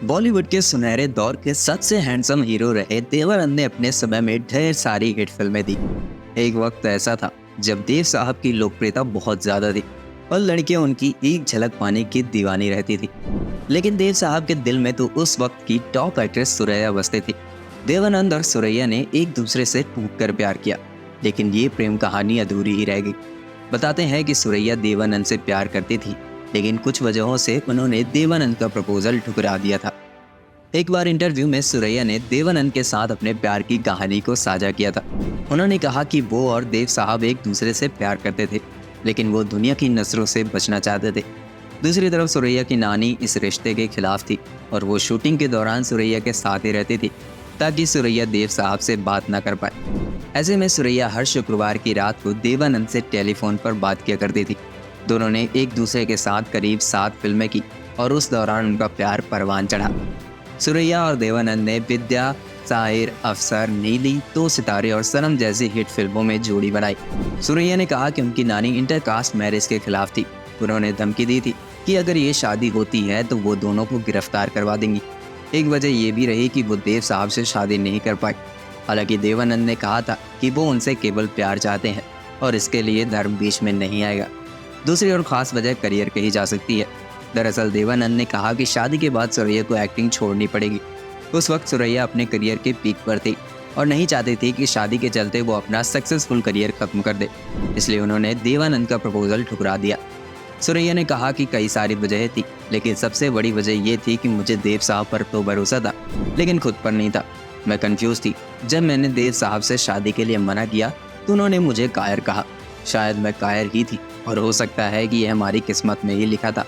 बॉलीवुड के सुनहरे दौर के सबसे हैंडसम हीरो रहे देव आनंद ने अपने समय में ढेर सारी हिट फिल्में दी। एक वक्त ऐसा था जब देव साहब की लोकप्रियता बहुत ज्यादा थी और लड़कियां उनकी एक झलक पाने की दीवानी रहती थी। लेकिन देव साहब के दिल में तो उस वक्त की टॉप एक्ट्रेस सुरैया बसती थी। देवानंद और सुरैया ने एक दूसरे से टूट कर प्यार किया, लेकिन ये प्रेम कहानी अधूरी ही रह गई। बताते हैं कि सुरैया देवानंद से प्यार करती थी, लेकिन कुछ वजहों से उन्होंने देवानंद का प्रपोजल ठुकरा दिया था। एक बार इंटरव्यू में सुरैया ने देवानंद के साथ अपने प्यार की कहानी को साझा किया था। उन्होंने कहा कि वो और देव साहब एक दूसरे से प्यार करते थे, लेकिन वो दुनिया की नजरों से बचना चाहते थे। दूसरी तरफ सुरैया की नानी इस रिश्ते के खिलाफ थी और वो शूटिंग के दौरान सुरैया के साथ ही रहती थी ताकि सुरैया देव साहब से बात ना कर पाए। ऐसे में सुरैया हर शुक्रवार की रात को देवानंद से टेलीफोन पर बात किया करती थी। दोनों ने एक दूसरे के साथ करीब 7 फिल्में की और उस दौरान उनका प्यार परवान चढ़ा। सुरैया और देवानंद ने विद्या, साहिर, अफसर, नीली, दो सितारे और सनम जैसी हिट फिल्मों में जोड़ी बनाई। सुरैया ने कहा कि उनकी नानी इंटरकास्ट मैरिज के खिलाफ थी। उन्होंने धमकी दी थी कि अगर ये शादी होती है तो वो दोनों को गिरफ्तार करवा देंगी। एक वजह ये भी रही कि वो देव साहब से शादी नहीं कर पाई। हालांकि देवानंद ने कहा था कि वो उनसे केवल प्यार चाहते हैं और इसके लिए धर्म बीच में नहीं आएगा। दूसरी और खास वजह करियर कही जा सकती है। दरअसल देवानंद ने कहा कि शादी के बाद सुरैया को एक्टिंग छोड़नी पड़ेगी। उस वक्त सुरैया अपने करियर के पीक पर थी और नहीं चाहती थी कि शादी के चलते वो अपना सक्सेसफुल करियर खत्म कर दे, इसलिए उन्होंने देवानंद का प्रपोजल ठुकरा दिया। सुरैया ने कहा कि कई सारी वजहें थी, लेकिन सबसे बड़ी वजह ये थी कि मुझे देव साहब पर तो भरोसा था, लेकिन खुद पर नहीं था। मैं कंफ्यूज थी। जब मैंने देव साहब से शादी के लिए मना किया तो उन्होंने मुझे कायर कहा। शायद मैं कायर ही थी और हो सकता है कि यह हमारी किस्मत में ही लिखा था।